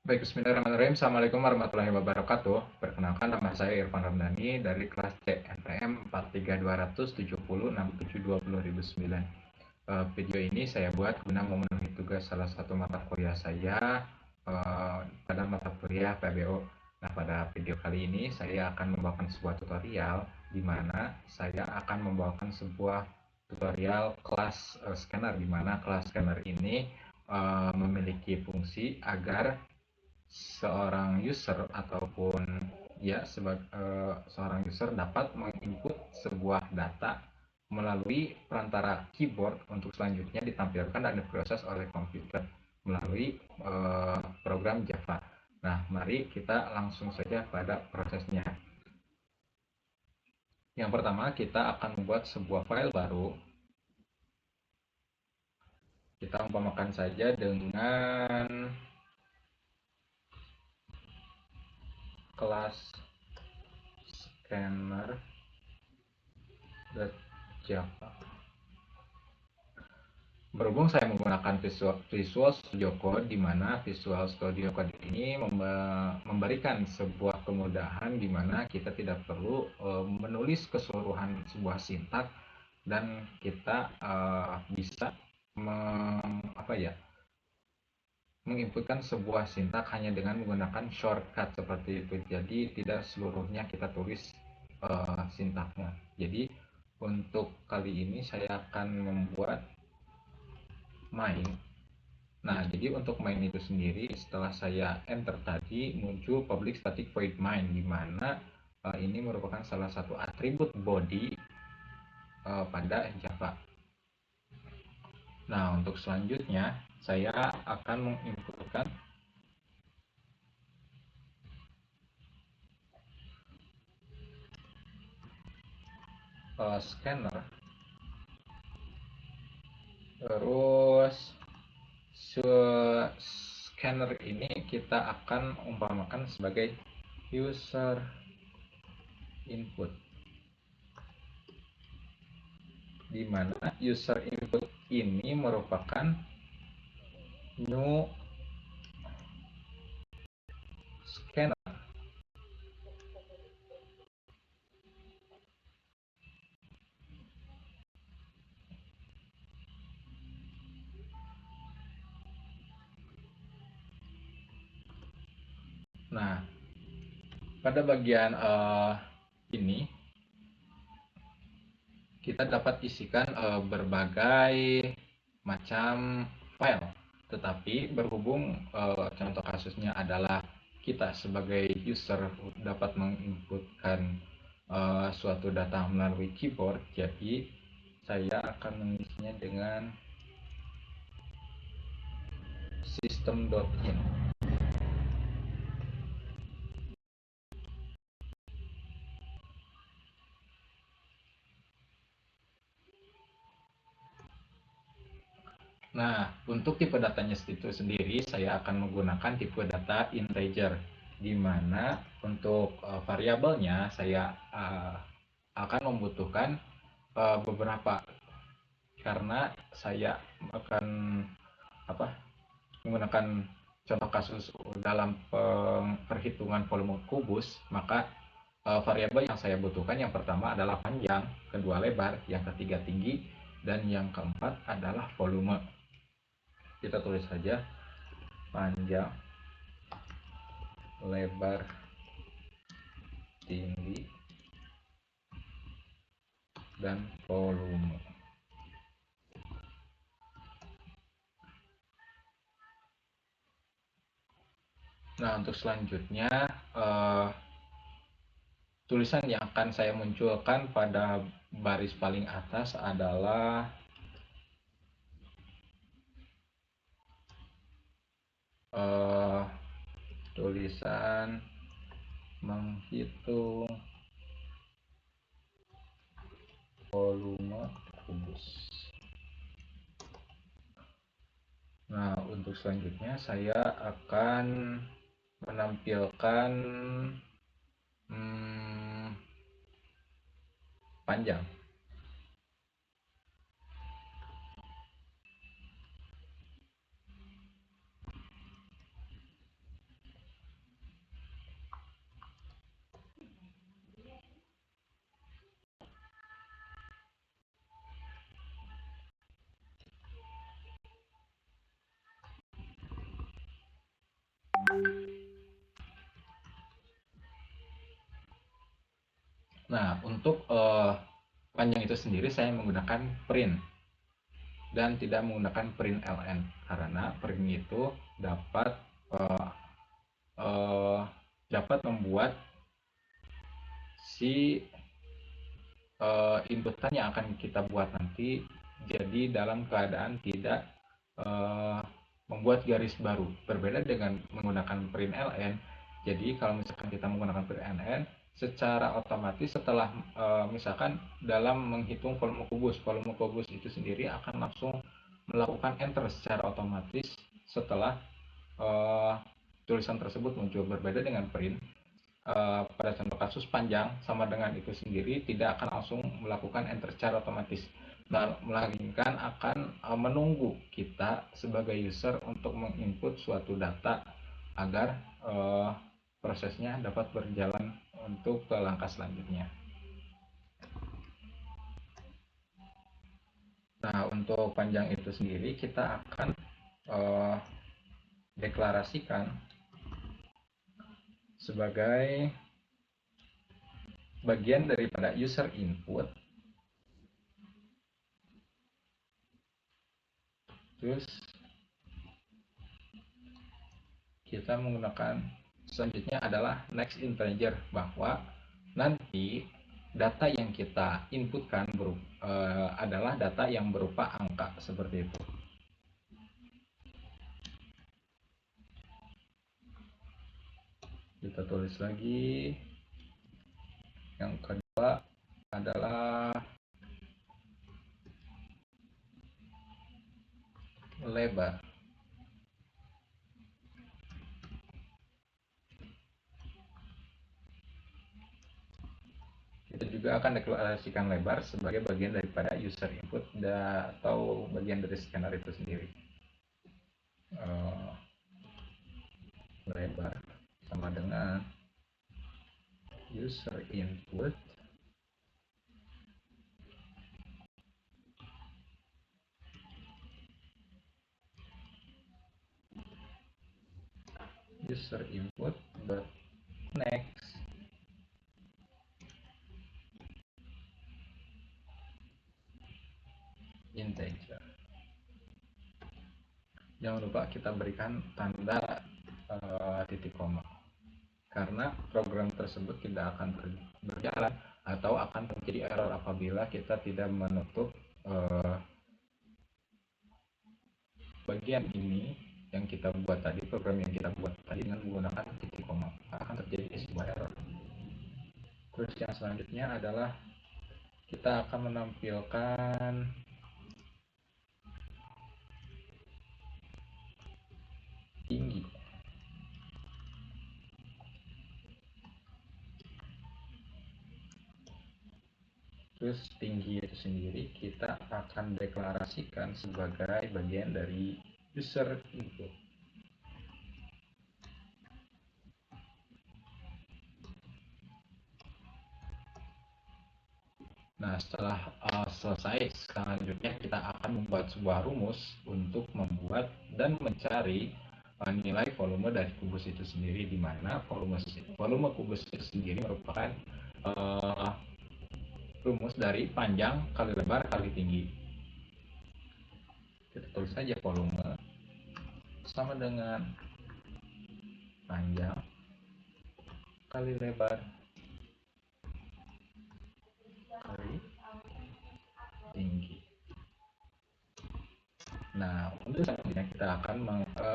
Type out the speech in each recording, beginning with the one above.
Baik, bismillahirrahmanirrahim. Assalamualaikum warahmatullahi wabarakatuh. Perkenalkan, nama saya Irfan Ramdhani dari kelas C NPM 43276720009. Video ini saya buat guna memenuhi tugas salah satu mata kuliah saya pada mata kuliah PBO. Nah, pada video kali ini saya akan membawakan sebuah tutorial di mana saya akan membawakan sebuah tutorial kelas scanner, di mana kelas scanner ini memiliki fungsi agar seorang user ataupun seorang user dapat menginput sebuah data melalui perantara keyboard untuk selanjutnya ditampilkan dan diproses oleh komputer melalui program Java. Nah, mari kita langsung saja pada prosesnya. Yang pertama, kita akan membuat sebuah file baru. Kita umpamakan saja dengan kelas scanner.java. Berhubung saya menggunakan Visual Studio Code, di mana Visual Studio Code ini memberikan sebuah kemudahan di mana kita tidak perlu menulis keseluruhan sebuah sintak, dan kita bisa menginputkan sebuah sintak hanya dengan menggunakan shortcut seperti itu. Jadi tidak seluruhnya kita tulis sintaknya. Jadi untuk kali ini saya akan membuat main. Nah, jadi untuk main itu sendiri, setelah saya enter tadi, muncul public static void main, di mana ini merupakan salah satu atribut body pada Java. Nah, untuk selanjutnya, saya akan menginputkan scanner, terus scanner ini kita akan umpamakan sebagai user input, di mana user input ini merupakan new scanner. Nah, pada bagian ini kita dapat isikan berbagai macam file, tetapi berhubung contoh kasusnya adalah kita sebagai user dapat menginputkan suatu data melalui keyboard, jadi saya akan mengisinya dengan system.in. Nah, untuk tipe datanya itu sendiri, saya akan menggunakan tipe data integer, di mana untuk variabelnya saya akan membutuhkan beberapa, karena saya akan menggunakan contoh kasus dalam perhitungan volume kubus, maka variabel yang saya butuhkan yang pertama adalah panjang, kedua lebar, yang ketiga tinggi, dan yang keempat adalah volume. Kita tulis saja panjang, lebar, tinggi, dan volume. Nah, untuk selanjutnya tulisan yang akan saya munculkan pada baris paling atas adalah tulisan menghitung volume kubus. Nah, untuk selanjutnya saya akan menampilkan panjang. Nah, untuk panjang itu sendiri saya menggunakan print dan tidak menggunakan print ln, karena print itu dapat eh, eh, dapat membuat si inputan yang akan kita buat nanti jadi dalam keadaan tidak eh, membuat garis baru. Berbeda dengan menggunakan print ln. Jadi kalau misalkan kita menggunakan print ln, secara otomatis setelah misalkan dalam menghitung volume kubus itu sendiri akan langsung melakukan enter secara otomatis setelah eh, tulisan tersebut muncul. Berbeda dengan print, pada contoh kasus panjang sama dengan itu sendiri tidak akan langsung melakukan enter secara otomatis, melainkan akan menunggu kita sebagai user untuk menginput suatu data agar prosesnya dapat berjalan untuk ke langkah selanjutnya. Nah, untuk panjang itu sendiri kita akan deklarasikan sebagai bagian daripada user input. Terus kita menggunakan selanjutnya adalah next integer, bahwa nanti data yang kita inputkan adalah data yang berupa angka seperti itu. Kita tulis lagi. Yang kedua adalah lebar. Kita juga akan deklarasikan lebar sebagai bagian daripada user input atau bagian dari scanner itu sendiri. Lebar sama dengan user input dot next integer. Jangan lupa kita berikan tanda titik koma, karena program tersebut tidak akan berjalan atau akan terjadi error apabila kita tidak menutup bagian ini yang kita buat tadi, program yang kita buat tadi dengan menggunakan titik koma, akan terjadi sebuah error. Terus yang selanjutnya adalah kita akan menampilkan tinggi. Terus tinggi itu sendiri kita akan deklarasikan sebagai bagian dari user input. Nah, setelah selesai, selanjutnya kita akan membuat sebuah rumus untuk membuat dan mencari nilai volume dari kubus itu sendiri, di mana volume kubus itu sendiri merupakan rumus dari panjang kali lebar kali tinggi. Kita tulis saja volume sama dengan panjang kali lebar kali tinggi. Nah, untuk selanjutnya kita akan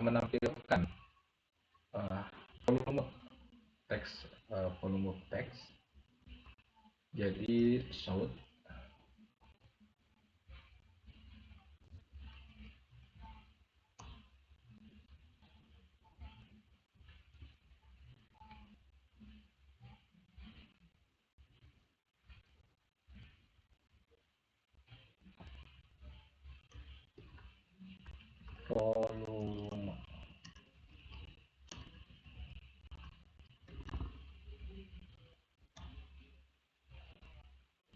menampilkan volume teks. Jadi show volume.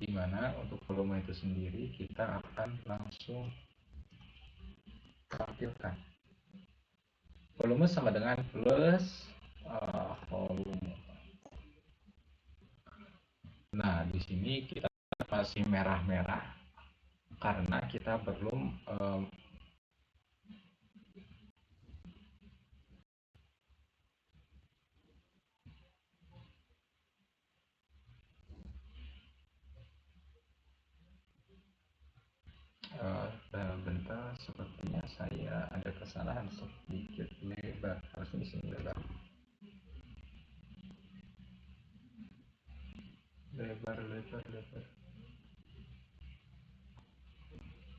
Dimana untuk volume itu sendiri kita akan langsung tampilkan volume sama dengan plus volume. Nah, sini kita masih merah-merah karena kita belum bentar, sepertinya saya ada kesalahan sedikit. Lebar harusnya di sini lebar, lebar, lebar, lebar.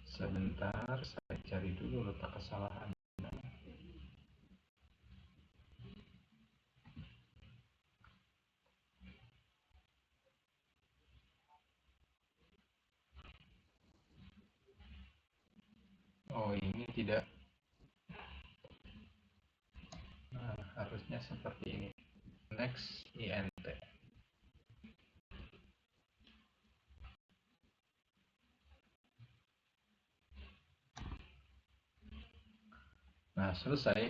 Sebentar, saya cari dulu letak kesalahan. Oh, ini tidak. Nah, harusnya seperti ini. Next int. Nah, selesai.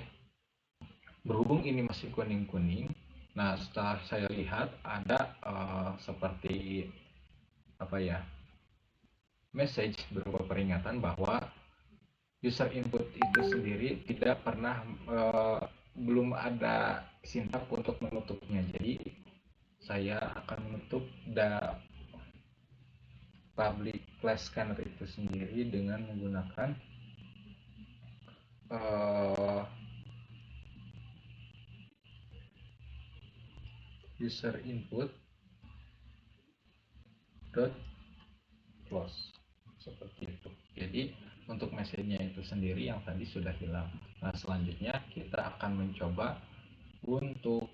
Berhubung ini masih kuning-kuning, nah setelah saya lihat ada seperti apa ya, message berupa peringatan bahwa user input itu sendiri tidak pernah belum ada sintak untuk menutupnya. Jadi saya akan menutup public class scanner itu sendiri dengan menggunakan user input dot close seperti itu. Jadi untuk message-nya itu sendiri yang tadi sudah hilang. Nah, selanjutnya kita akan mencoba untuk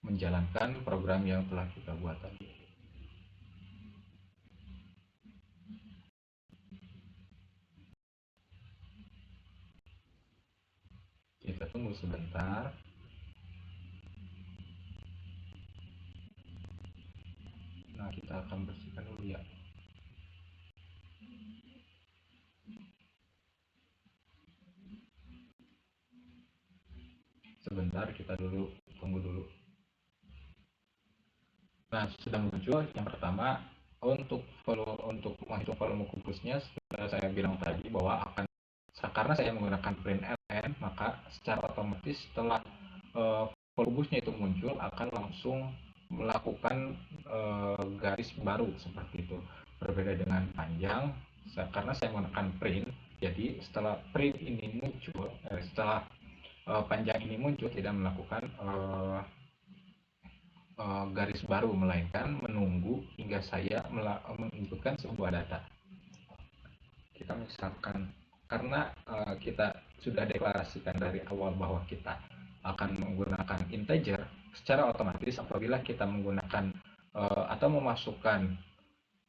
menjalankan program yang telah kita buat tadi. Kita tunggu sebentar. Nah, kita akan bersihkan dulu ya. Sebentar, kita tunggu dulu. Nah, sudah muncul yang pertama untuk menghitung volume kubusnya. Sudah saya bilang tadi bahwa karena saya menggunakan print ln, maka secara otomatis setelah volume kubusnya itu muncul akan langsung melakukan garis baru seperti itu. Berbeda dengan panjang, karena saya menggunakan print, jadi setelah print ini muncul, setelah panjang ini muncul, tidak melakukan garis baru, melainkan menunggu hingga saya menginputkan sebuah data. Kita misalkan, karena kita sudah deklarasikan dari awal bahwa kita akan menggunakan integer, secara otomatis apabila kita menggunakan atau memasukkan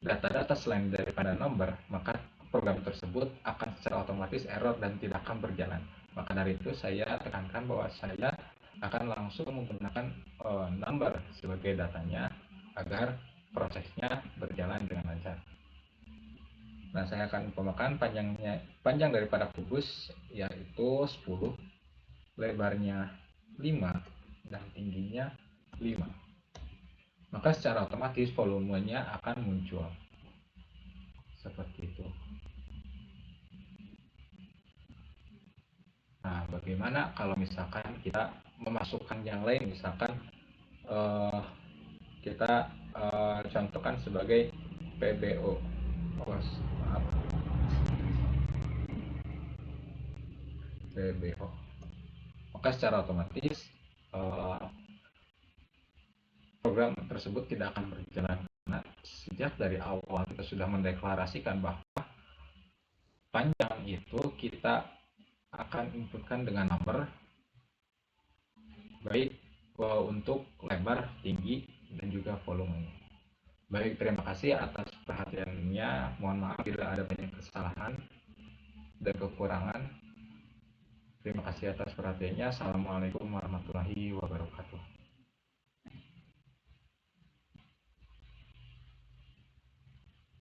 data-data selain daripada number, maka program tersebut akan secara otomatis error dan tidak akan berjalan. Maka dari itu saya tekankan bahwa saya akan langsung menggunakan number sebagai datanya agar prosesnya berjalan dengan lancar. Nah, saya akan umpamakan panjang daripada kubus yaitu 10, lebarnya 5, dan tingginya 5. Maka secara otomatis volumenya akan muncul seperti itu. Nah, bagaimana kalau misalkan kita memasukkan yang lain, misalkan kita contohkan sebagai PBO. Maaf, PBO. Maka secara otomatis program tersebut tidak akan berjalan karena sejak dari awal kita sudah mendeklarasikan bahwa panjang itu kita akan inputkan dengan number, baik untuk lebar, tinggi, dan juga volumenya. Baik, terima kasih atas perhatiannya. Mohon maaf bila ada banyak kesalahan dan kekurangan. Terima kasih atas perhatiannya. Assalamualaikum warahmatullahi wabarakatuh.